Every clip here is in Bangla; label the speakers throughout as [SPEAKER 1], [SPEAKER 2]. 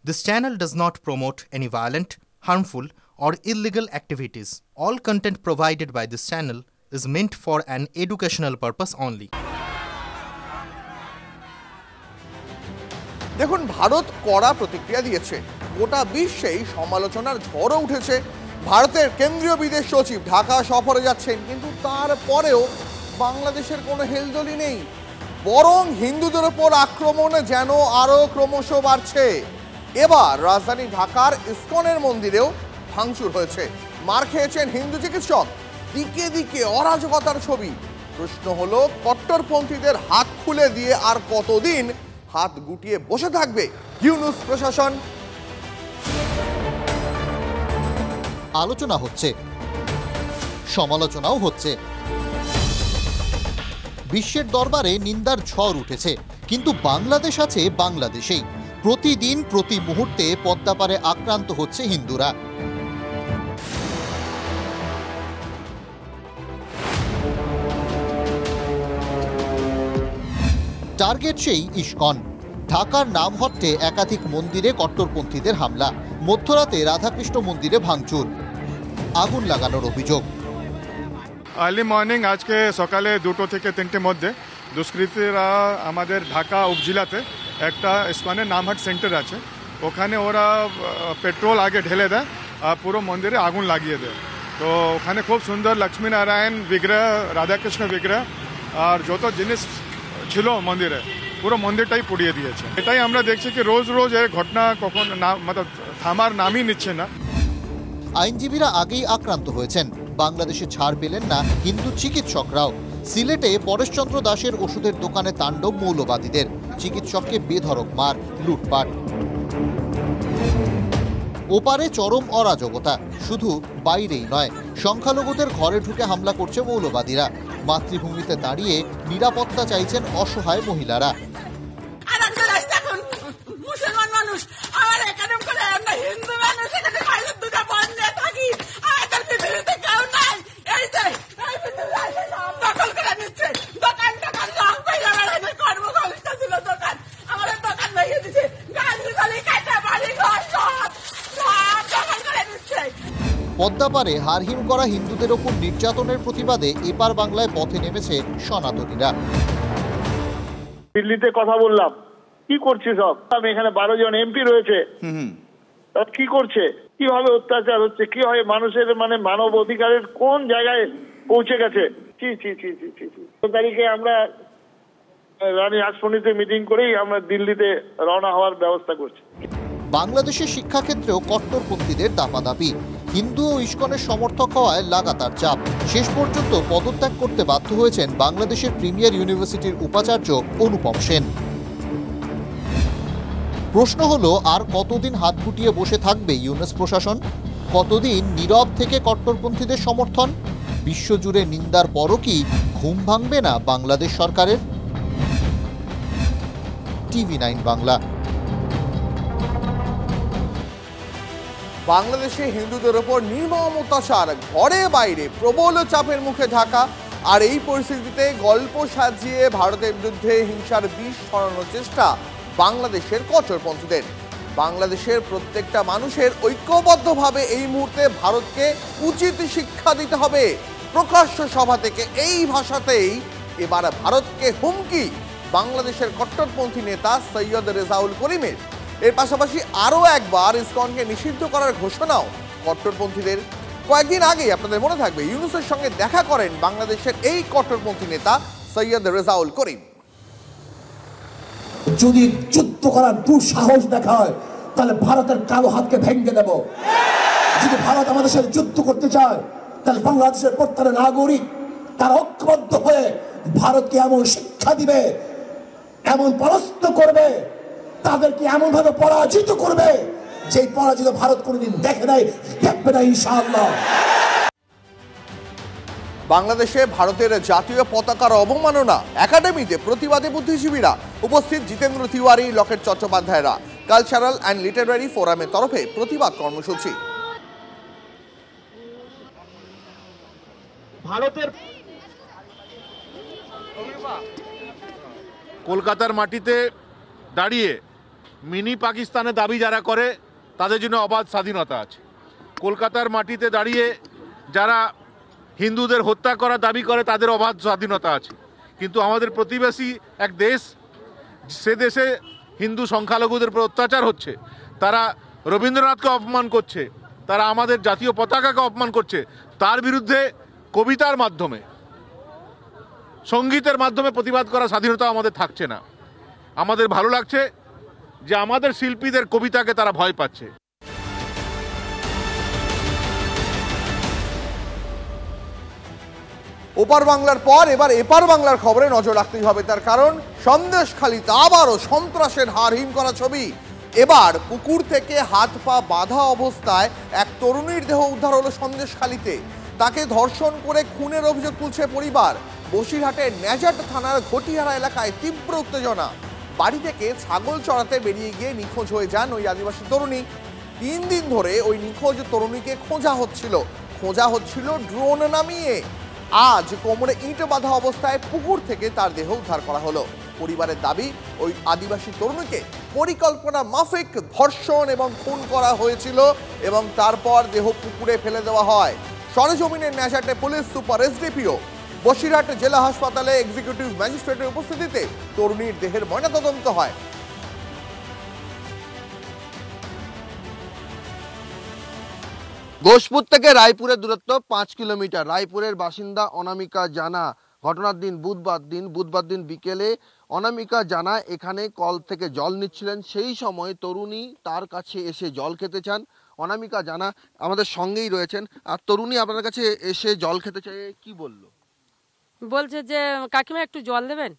[SPEAKER 1] This channel does not promote any violent, harmful, or illegal activities. All content provided by this channel is meant for an educational purpose only.
[SPEAKER 2] দেখুন, ভারত কড়া প্রতিক্রিয়া দিয়েছে। গোটা বিশ্বেই সমালোচনার ঝড়ও উঠেছে। ভারতের কেন্দ্রীয় বিদেশ সচিব ঢাকা সফরে যাচ্ছেন, কিন্তু তারপরেও বাংলাদেশের কোনো হেলদোলই নেই। বরং হিন্দুদের ওপর আক্রমণ যেন আরও ক্রমশ বাড়ছে। এবার রাজধানী ঢাকার ইসকনের মন্দিরেও ভাঙচুর হয়েছে। মার খেয়েছেন হিন্দু চিকিৎসক। দিকে দিকে অরাজকতার ছবি। প্রশ্ন হলো, কট্টরপন্থীদের হাত খুলে দিয়ে আর কতদিন হাত গুটিয়ে বসে থাকবে ইউনূস প্রশাসন?
[SPEAKER 3] আলোচনা হচ্ছে, সমালোচনাও হচ্ছে। বিশ্বের দরবারে নিন্দার ঝড় উঠেছে, কিন্তু বাংলাদেশ আছে বাংলাদেশেই। প্রতিদিন প্রতি মুহূর্তে পদ্মাপাড়ে আক্রান্ত হচ্ছে হিন্দুরা। টার্গেট সেই ইসকন। ঢাকার নামহট্টে একাধিক মন্দিরে কট্টরপন্থীদের হামলা। মধ্যরাতে রাধাকৃষ্ণ মন্দিরে ভাঙচুর, আগুন লাগানোর অভিযোগ।
[SPEAKER 4] আর্লি মর্নিং আজকে সকালে 2টো থেকে 3টের মধ্যে দুষ্কৃতীরা আমাদের ঢাকা উপজেলাতে একটা ইসকনের নামহাট সেন্টার আছে, ওখানে ওরা পেট্রোল আগে ঢেলে দেয় আর পুরো মন্দিরে আগুন লাগিয়ে দেয়। তো ওখানে খুব সুন্দর লক্ষ্মীনারায়ণ বিগ্রহ, রাধাকৃষ্ণ বিগ্রহ আর যত জিনিস ছিল মন্দিরে, পুরো মন্দিরটাই পুড়িয়ে দিয়েছে। এটাই আমরা দেখছি কি রোজ রোজ এর ঘটনা কখন থামার নামই নিচ্ছে না।
[SPEAKER 3] আইনজীবীরা আগেই আক্রান্ত হয়েছেন, বাংলাদেশে ছাড় পেলেন না হিন্দু চিকিৎসকরাও। সিলেটে পরেশচন্দ্র দাসের ওষুধের দোকানে তাণ্ডব মৌলবাদীদের। চিকিৎসককে বেধড়ক মার, লুটপাট। ওপারে চরম অরাজকতা, শুধু বাইরেই নয়, সংখ্যালঘুদের ঘরে ঢুকে হামলা করছে মৌলবাদীরা। মাতৃভূমিতে দাঁড়িয়ে নিরাপত্তা চাইছেন অসহায় মহিলারা। পদ্মাপাড়ে হারহিম করা হিন্দুদের ওপর নির্যাতনের প্রতিবাদে এপার বাংলায় পথে নেমেছে সনাতনীরা।
[SPEAKER 5] দিল্লিতে কথা বললাম, কি করছে সব? আমি এখানে 12 জন এমপি রয়েছে, কি করছে, কিভাবে অত্যাচার হচ্ছে, কি হয় মানুষের মানব অধিকারের কোন জায়গায় পৌঁছে গেছে। তারিখে আমরা রানী রাসমণিতে মিটিং করেই আমরা দিল্লিতে রওনা হওয়ার ব্যবস্থা করছি।
[SPEAKER 3] বাংলাদেশের শিক্ষাক্ষেত্রেও কট্টরপন্থীদের দাপাদাপি। হিন্দু ও ইসকনের সমর্থক হওয়ায় লাগাতার চাপ। শেষ পর্যন্ত পদত্যাগ করতে বাধ্য হয়েছেন বাংলাদেশের প্রিমিয়ার ইউনিভার্সিটির উপাচার্য অনুপম সেন। প্রশ্ন হলো, আর কতদিন হাত গুটিয়ে বসে থাকবে ইউনূস প্রশাসন? কতদিন নীরব থেকে কট্টরপন্থীদের সমর্থন? বিশ্বজুড়ে নিন্দার পরও কি ঘুম ভাঙবে না বাংলাদেশ সরকারের? TV9 বাংলা।
[SPEAKER 2] বাংলাদেশে হিন্দুদের ওপর নির্মম অত্যাচার, ঘরে বাইরে প্রবল চাপের মুখে ঢাকা। আর এই পরিস্থিতিতে গল্প সাজিয়ে ভারতের বিরুদ্ধে হিংসার বিষ ছড়ানোর চেষ্টা বাংলাদেশের কট্টরপন্থীদের। বাংলাদেশের প্রত্যেকটা মানুষের ঐক্যবদ্ধভাবে এই মুহূর্তে ভারতকে উচিত শিক্ষা দিতে হবে। প্রকাশ্য সভা থেকে এই ভাষাতেই এবার ভারতকে হুমকি বাংলাদেশের কট্টরপন্থী নেতা সৈয়দ রেজাউল করিমের। এর পাশাপাশি আরও একবার ইসকনকে নিষিদ্ধ করার ঘোষণাও কট্টরপন্থীদের। কয়েকদিন আগেই আপনাদের মনে থাকবে ইউনূসের সঙ্গে দেখা করেন বাংলাদেশের এই কট্টরপন্থী নেতা সৈয়দ রেজাউল করিম।
[SPEAKER 6] যদি যুদ্ধ করার দুঃসাহস দেখায় তাহলে ভারতের কালো হাতকে ভেঙে দেব। যদি ভারত আমাদের সাথে যুদ্ধ করতে চায় তাহলে বাংলাদেশের প্রত্যেকটা নাগরিক তার ঐক্যবদ্ধ হয়ে ভারতকে এমন শিক্ষা দিবে, এমন পরাস্ত করবে, তাদেরকে এমন ভাবে পরাজিত করবে যে পরাজিত ভারত কোনোদিন দেখে নাই, দেখবে না ইনশাআল্লাহ।
[SPEAKER 2] বাংলাদেশে ভারতের জাতীয় পতাকার অবমাননা, একাডেমিতে প্রতিবাদী বুদ্ধিজীবীরা উপস্থিত, জিতেন্দ্র তিওয়ারি, লকেট চট্টোপাধ্যায়রা। কালচারাল অ্যান্ড লিটারারি ফোরামের তরফে প্রতিবাদ কর্মসূচি।
[SPEAKER 5] ভারতের
[SPEAKER 7] কলকাতার মাটিতে দাঁড়িয়ে মিনি পাকিস্তানের দাবি যারা করে তাদের জন্য অবাধ স্বাধীনতা আছে। কলকাতার মাটিতে দাঁড়িয়ে যারা হিন্দুদের হত্যা করার দাবি করে তাদের অবাধ স্বাধীনতা আছে। কিন্তু আমাদের প্রতিবেশী এক দেশ, সে দেশে হিন্দু সংখ্যালঘুদের উপর অত্যাচার হচ্ছে, তারা রবীন্দ্রনাথকে অপমান করছে, তারা আমাদের জাতীয় পতাকাকে অপমান করছে, তার বিরুদ্ধে কবিতার মাধ্যমে, সঙ্গীতের মাধ্যমে প্রতিবাদ করার স্বাধীনতা আমাদের থাকছে না। আমাদের ভালো লাগছে যে আমাদের শিল্পীদের কবিতাকে তারা ভয় পাচ্ছে।
[SPEAKER 2] ওপার বাংলার পর এবার এপার বাংলার খবরে নজর রাখতেই হবে, তার কারণ সন্দেশখালীতে আবারও সন্ত্রাসের হাড়হিম করা ছবি। এবার পুকুর থেকে হাত পা বাঁধা অবস্থায় এক তরুণীর দেহ উদ্ধার হলো সন্দেশখালীতে। তাকে ধর্ষণ করে খুনের অভিযোগ তুলছে পরিবার। বসিরহাটের ন্যাজাট থানার ঘটিহারা এলাকায় তীব্র উত্তেজনা। বাড়ি থেকে ছাগল চড়াতে বেরিয়ে গিয়ে নিখোঁজ হয়ে যান ওই আদিবাসী তরুণী। 3 দিন ধরে ওই নিখোঁজ তরুণীকে খোঁজা হচ্ছিল ড্রোন নামিয়ে। আজ কোমরে ইট বাঁধা অবস্থায় পুকুর থেকে তার দেহ উদ্ধার করা হলো। পরিবারের দাবি, ওই আদিবাসী তরুণীকে পরিকল্পনা মাফিক ধর্ষণ এবং খুন করা হয়েছিল এবং তারপর দেহ পুকুরে ফেলে দেওয়া হয়। সরেজমিনের ন্যাজাটে পুলিশ সুপার এসডিপিও, বসিরহাট জেলা হাসপাতালে এক্সিকিউটিভ ম্যাজিস্ট্রেটের উপস্থিতিতে তরুণীর দেহের ময়নাতদন্ত হয়।
[SPEAKER 8] ঘোষপুর থেকে রায়পুরের দূরত্ব 5 কিলোমিটার। রায়পুরের বাসিন্দা অনামিকা জানা। ঘটনার দিন বুধবার দিন বিকেলে অনামিকা জানা এখানে কল থেকে জল নিচ্ছিলেন। সেই সময় তরুণী তার কাছে এসে জল খেতে চান। অনামিকা জানা আমাদের সঙ্গেই রয়েছেন। আর তরুণী আপনার কাছে এসে জল খেতে চায়, কি
[SPEAKER 9] বলছে যে কাকিমা একটু জল দেবেন।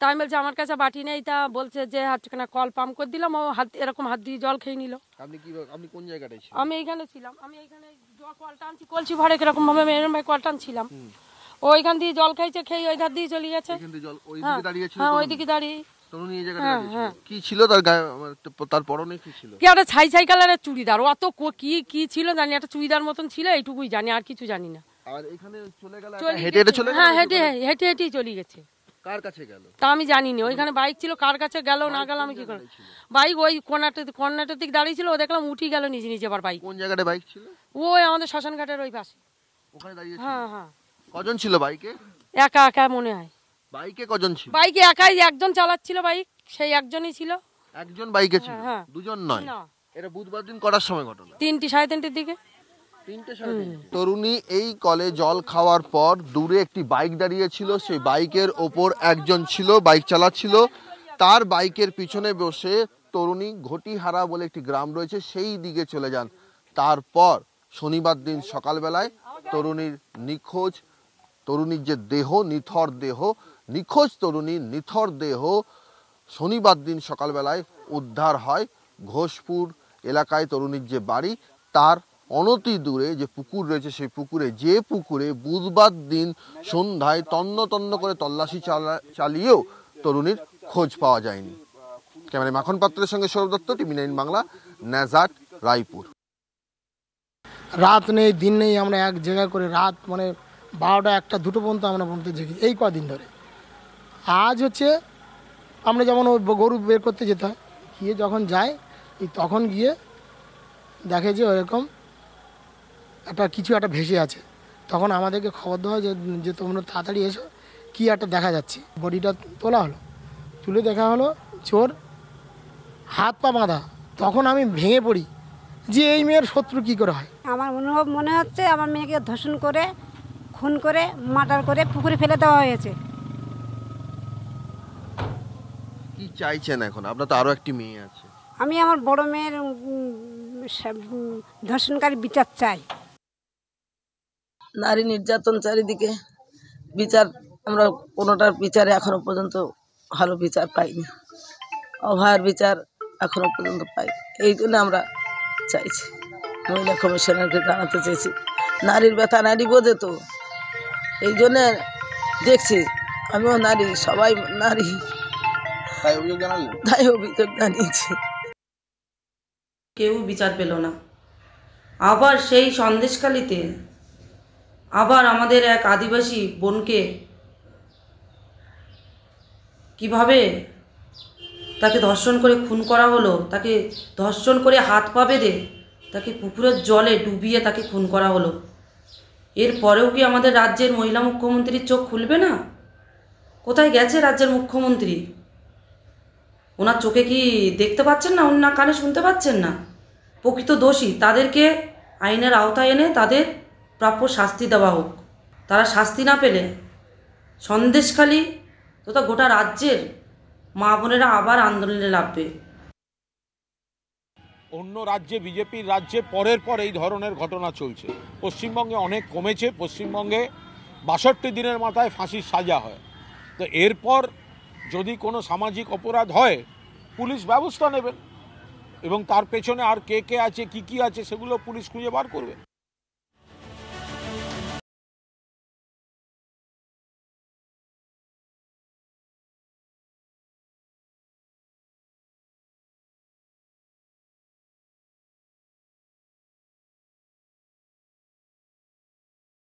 [SPEAKER 9] তা আমি বলছি আমার কাছে বাটি নেই। তা বলছে যে হাতখানা কল পাম্প করে দিলাম, ও এরকম হাত দিয়ে জল খেয়ে নিল।
[SPEAKER 8] আপনি কোন জায়গাটায় ছিলেন?
[SPEAKER 9] আমি এইখানে ছিলাম। আমি এইখানে জল কল টানছি, কলছি ভরে এরকম ভাবে এরকম কল টানছিলাম। ওইখান দিয়ে জল খাইছে, খেয়ে ওই ধার দিয়ে চলে গেছে। হ্যাঁ, ওইদিকে দাঁড়িয়ে।
[SPEAKER 8] কি ছিল তার পরনে? কি ছিল?
[SPEAKER 9] কি একটা ছাই কালারের চুড়িদার। অত কি ছিল জানি, একটা চুড়িদার মতন ছিল, এইটুকুই জানি, আর কিছু জানি না।
[SPEAKER 8] আর এখানে চলে গেল,
[SPEAKER 9] হ্যাঁ হেঁটে চলে গেছে।
[SPEAKER 8] কার কাছে গেল
[SPEAKER 9] তা আমি জানি না। ওইখানে বাইক ছিল, কার কাছে গেল না গেল আমি কি করব। বাইক ওই কর্নারটার দিকে দাঁড়িয়ে ছিল, ও দেখলাম উঠি গেল নিজে আবার বাইক।
[SPEAKER 8] কোন জায়গায় বাইক ছিল?
[SPEAKER 9] ওই আমাদের শ্মশান ঘাটের ওই পাশে
[SPEAKER 8] ওখানে দাঁড়িয়ে ছিল।
[SPEAKER 9] হ্যাঁ।
[SPEAKER 8] কজন ছিল বাইকে?
[SPEAKER 9] একা মনে হয়।
[SPEAKER 8] বাইকে কজন ছিল?
[SPEAKER 9] বাইকে একাই একজন চালাচ্ছিল বাইক, সেই একজনই ছিল।
[SPEAKER 8] একজন বাইকে ছিল, দুজন নয়। এটা বুধবার দিন করার সময় ঘটনা,
[SPEAKER 9] 3টা 3:30 দিকে।
[SPEAKER 8] তরুণী এই কলে জল খাওয়ার পর দূরে একটি বাইক দাঁড়িয়ে ছিল, সেই বাইকের ওপর একজন ছিল, বাইক চালাচ্ছিল। তার বাইকের পিছনে বসে তরুণী ঘটিহারা বলে একটি গ্রাম রয়েছে, সেই দিকে চলে যান। তারপর শনিবার দিন সকালবেলায় তরুণীর নিখোঁজ, তরুণীর যে দেহ, নিখোঁজ তরুণীর নিথর দেহ শনিবার দিন সকালবেলায় উদ্ধার হয় ঘোষপুর এলাকায়। তরুণীর যে বাড়ি তার অনতি দূরে যে পুকুর রয়েছে, সেই পুকুরে বুধবার দিন সন্ধ্যায় তন্ন করে তল্লাশি চালিয়েও তরুণীর খোঁজ পাওয়া যায়নি। ক্যামেরায় মাখন পাত্রের সঙ্গে সৌরভ দত্ত, টিভি 9 বাংলা, ন্যাজাট, রায়পুর।
[SPEAKER 10] রাত নেই দিন নেই, আমরা এক জায়গা করে রাত মানে 12টা 1টা 2টো পর্যন্ত আমরা পর্যন্ত জেগে এই কদিন ধরে। আজ হচ্ছে আমরা যেমন ওই গরু বের করতে যেতে হয়, গিয়ে যখন যাই তখন গিয়ে দেখে যে ওরকম কিছু একটা ভেসে আছে। তখন আমাদেরকে খবর দেওয়া হয় যে তোমরা তাড়াতাড়ি এসো, কি একটা দেখা যাচ্ছে। বডিটা তোলা হলো, তুলে দেখা হলো চোর, হাত পা বাঁধা। তখন আমি ভেঙে পড়ি যে এই মেয়ের শত্রু কি করে হয়।
[SPEAKER 11] আমার মনে হচ্ছে আমার মেয়েকে ধর্ষণ করে খুন করে মার্ডার করে পুকুরে ফেলে দেওয়া হয়েছে।
[SPEAKER 8] কি চাইছেন এখন? আপনার তো আরো একটি মেয়ে আছে।
[SPEAKER 11] আমি আমার বড় মেয়ের ধর্ষণকারী বিচার চাই।
[SPEAKER 12] নারী নির্যাতন চারিদিকে, বিচার আমরা কোনোটার বিচারে এখনো পর্যন্ত ভালো বিচার পাইনি। অভয়ার বিচার এখনো পর্যন্ত পাই। এই জন্য আমরা চাইছি, মহিলা কমিশনারকে জানাতে চেয়েছি। নারীর ব্যথা নারী বোঝে তো, এই জন্য দেখছি আমিও নারী, সবাই নারী, তাই অভিযোগ জানিয়েছি।
[SPEAKER 13] কেউ বিচার পেল না। আবার সেই সন্দেশখালীতে আবার আমাদের এক আদিবাসী বোনকে কিভাবে তাকে ধর্ষণ করে খুন করা হলো, তাকে ধর্ষণ করে হাত পা বেঁধে তাকে পুকুরের জলে ডুবিয়ে তাকে খুন করা হলো। এরপরেও কি আমাদের রাজ্যের মহিলা মুখ্যমন্ত্রীর চোখ খুলবে না? কোথায় গেছে রাজ্যের মুখ্যমন্ত্রী? ওনার চোখে কি দেখতে পাচ্ছেন না, ওনার কানে শুনতে পাচ্ছেন না? প্রকৃত দোষী তাদেরকে আইনের আওতায় এনে তাদের প্রাপ্য শাস্তি দেওয়া হোক। তারা শাস্তি না পেলে সন্দেশখালী তথা গোটা রাজ্যের মা বোনেরা আবার আন্দোলনে নামবে।
[SPEAKER 14] অন্য রাজ্যে, বিজেপির রাজ্যে পরের পর এই ধরনের ঘটনা চলছে। পশ্চিমবঙ্গে অনেক কমেছে। পশ্চিমবঙ্গে 62 দিনের মাথায় ফাঁসির সাজা হয়। তো এরপর যদি কোনো সামাজিক অপরাধ হয় পুলিশ ব্যবস্থা নেবেন এবং তার পেছনে আর কে কে আছে, কি আছে সেগুলো পুলিশ খুঁজে বার করবে।